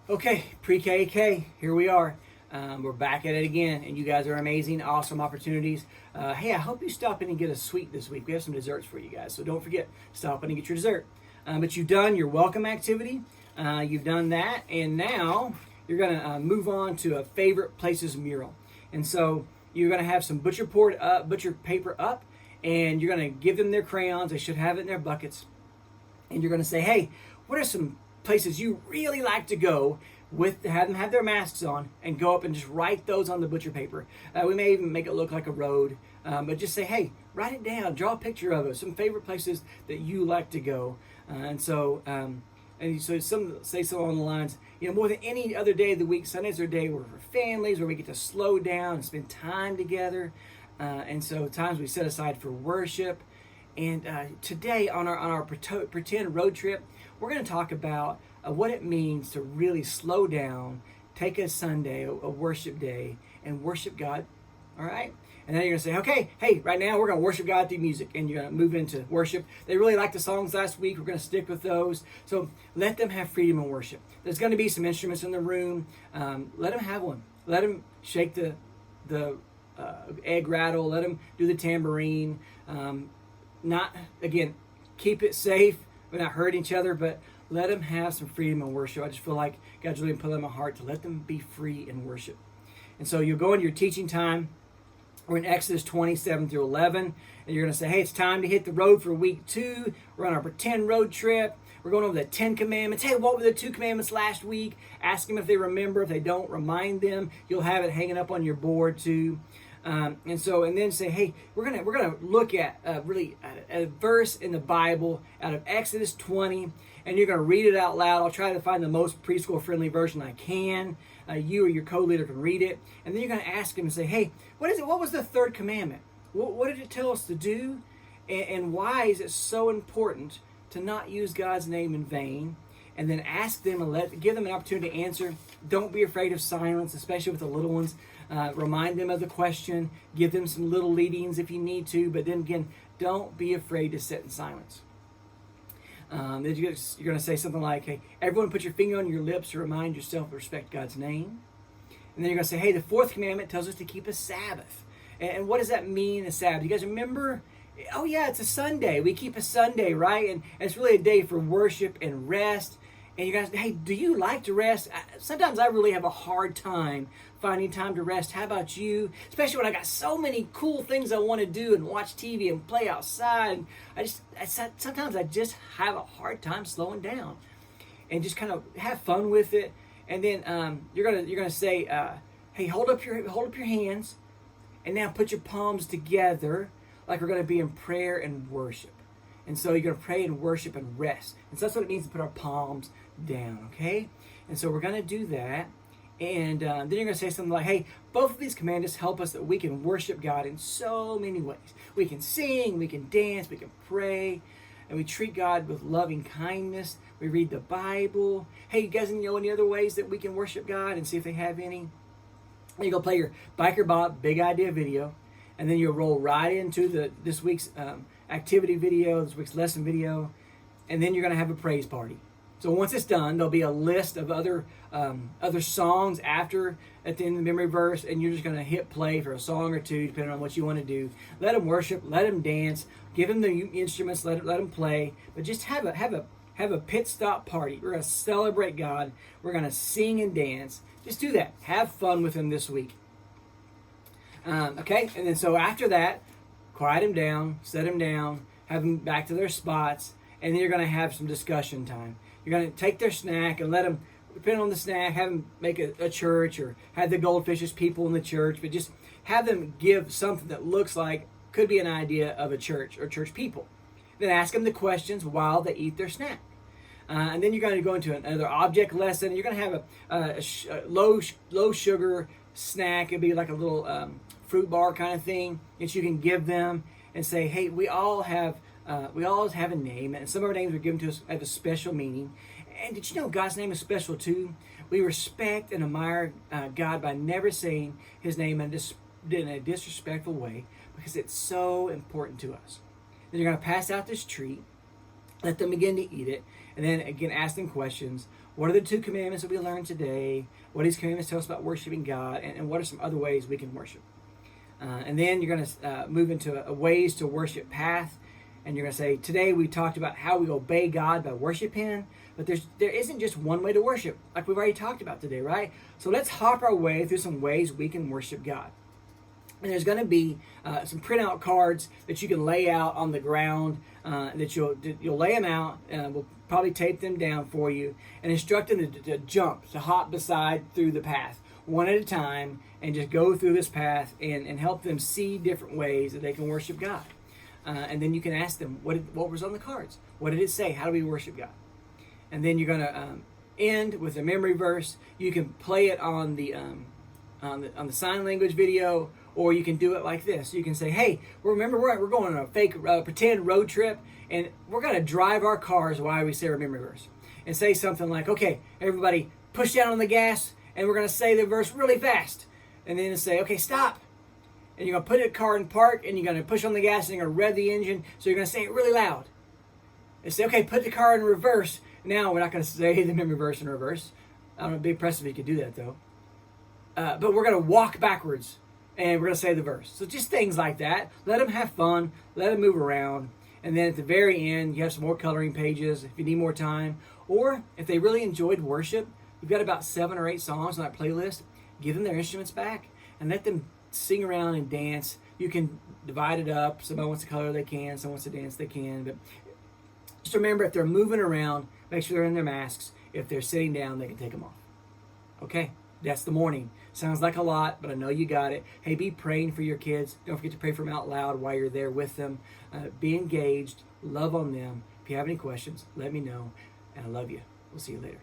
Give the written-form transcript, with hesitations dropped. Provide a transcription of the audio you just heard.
Okay, PreK, here we are. We're back at it again, and you guys are amazing, awesome opportunities. Hey, I hope you stop in and get a sweet this week. We have some desserts for you guys, so don't forget, stop in and get your dessert. But you've done your welcome activity, you've done that, and now you're going to move on to a favorite places mural. And so you're going to have some butcher paper up, and you're going to give them their crayons. They should have it in their buckets. And you're going to say, hey, what are some places you really like to go with, have them have their masks on and go up and just write those on the butcher paper. We may even make it look like a road, but just say, hey, write it down, draw a picture of it, some favorite places that you like to go. And so some say so along the lines, more than any other day of the week, Sundays are a day where for families, where we get to slow down and spend time together. And so times we set aside for worship. And today on our pretend road trip, we're going to talk about what it means to really slow down, take a Sunday, a worship day, and worship God. All right? And then you're going to say, okay, hey, right now we're going to worship God through music. And you're going to move into worship. They really liked the songs last week. We're going to stick with those. So let them have freedom in worship. There's going to be some instruments in the room. Let them have one. Let them shake the egg rattle. Let them do the tambourine. Keep it safe. We're not hurting each other, but let them have some freedom in worship. I just feel like God's really put it in my heart to let them be free in worship. And so you'll go into your teaching time. We're in Exodus 27 through 11. And you're going to say, hey, it's time to hit the road for week 2. We're on our pretend road trip. We're going over the 10 commandments. Hey, what were the 2 commandments last week? Ask them if they remember. If they don't, remind them. You'll have it hanging up on your board too. And then say, hey, we're gonna look at a verse in the Bible out of Exodus 20, and you're gonna read it out loud. I'll try to find the most preschool friendly version I can. You or your co-leader can read it, and then you're gonna ask him and say, hey, what is it? What was the 3rd commandment? What did it tell us to do, and why is it so important to not use God's name in vain? And then ask them and give them an opportunity to answer. Don't be afraid of silence, especially with the little ones. Remind them of the question. Give them some little leadings if you need to. But then again, don't be afraid to sit in silence. Then you're going to say something like, hey, everyone put your finger on your lips to remind yourself to respect God's name. And then you're going to say, hey, the 4th commandment tells us to keep a Sabbath. And what does that mean, a Sabbath? You guys remember? Oh, yeah, it's a Sunday. We keep a Sunday, right? And it's really a day for worship and rest. And you guys, hey, do you like to rest? Sometimes I really have a hard time finding time to rest. How about you? Especially when I got so many cool things I want to do and watch TV and play outside. Sometimes I just have a hard time slowing down and just kind of have fun with it. And then you're gonna say, hey, hold up your hands, and now put your palms together like we're gonna be in prayer and worship. And so you're going to pray and worship and rest. And so that's what it means to put our palms down, okay? And so we're going to do that. And then you're going to say something like, hey, both of these commandments help us that we can worship God in so many ways. We can sing, we can dance, we can pray, and we treat God with loving kindness. We read the Bible. Hey, you guys know any other ways that we can worship God, and see if they have any? And you go play your Biker Bob Big Idea video, and then you'll roll right into this week's activity video, this week's lesson video, and then you're going to have a praise party. So once it's done, there'll be a list of other songs at the end of the memory verse, and you're just going to hit play for a song or two, depending on what you want to do. Let them worship, let them dance, give them the instruments, let them play, but just have a pit stop party. We're going to celebrate God. We're going to sing and dance. Just do that. Have fun with them this week. Okay, and then so after that, quiet them down, set them down, have them back to their spots, and then you're going to have some discussion time. You're going to take their snack and let them, depending on the snack, have them make a church, or have the goldfishes people in the church, but just have them give something that looks like, could be an idea of a church or church people. Then ask them the questions while they eat their snack. And then you're going to go into another object lesson. You're going to have a low sugar snack. It'd be like a little fruit bar kind of thing that you can give them and say, hey, we all have a name, and some of our names are given to us have a special meaning. And did you know God's name is special too? We respect and admire God by never saying his name in a disrespectful way, because it's so important to us. Then you're going to pass out this treat, let them begin to eat it, and then again ask them questions what are the 2 commandments that we learned today? What these commandments tell us about worshiping God? And what are some other ways we can worship? And then you're going to move into a ways to worship path. And you're going to say, today we talked about how we obey God by worshiping Him. But there isn't just one way to worship, like we've already talked about today, right? So let's hop our way through some ways we can worship God. And there's going to be some printout cards that you can lay out on the ground, that you'll lay them out, and we'll probably tape them down for you, and instruct them to jump, to hop beside through the path, one at a time, and just go through this path and help them see different ways that they can worship God. And then you can ask them, what was on the cards? What did it say? How do we worship God? And then you're going to end with a memory verse. You can play it on the sign language video, or you can do it like this. You can say, hey, remember we're going on a fake pretend road trip, and we're going to drive our cars while we say our memory verse. And say something like, okay, everybody push down on the gas, and we're going to say the verse really fast. And then say, okay, stop. And you're going to put a car in park, and you're going to push on the gas, and you're going to rev the engine, so you're going to say it really loud. And say, okay, put the car in reverse. Now, we're not going to say the memory verse in reverse. I don't know, it'd be impressive if you could do that, though. But we're going to walk backwards, and we're going to say the verse. So just things like that. Let them have fun. Let them move around. And then at the very end, you have some more coloring pages if you need more time. Or if they really enjoyed worship, we've got about 7 or 8 songs on that playlist. Give them their instruments back and let them sing around and dance. You can divide it up. Somebody wants to color, they can. Someone wants to dance, they can. But just remember, if they're moving around, make sure they're in their masks. If they're sitting down, they can take them off. Okay, that's the morning. Sounds like a lot, but I know you got it. Hey, be praying for your kids. Don't forget to pray for them out loud while you're there with them. Be engaged. Love on them. If you have any questions, let me know. And I love you. We'll see you later.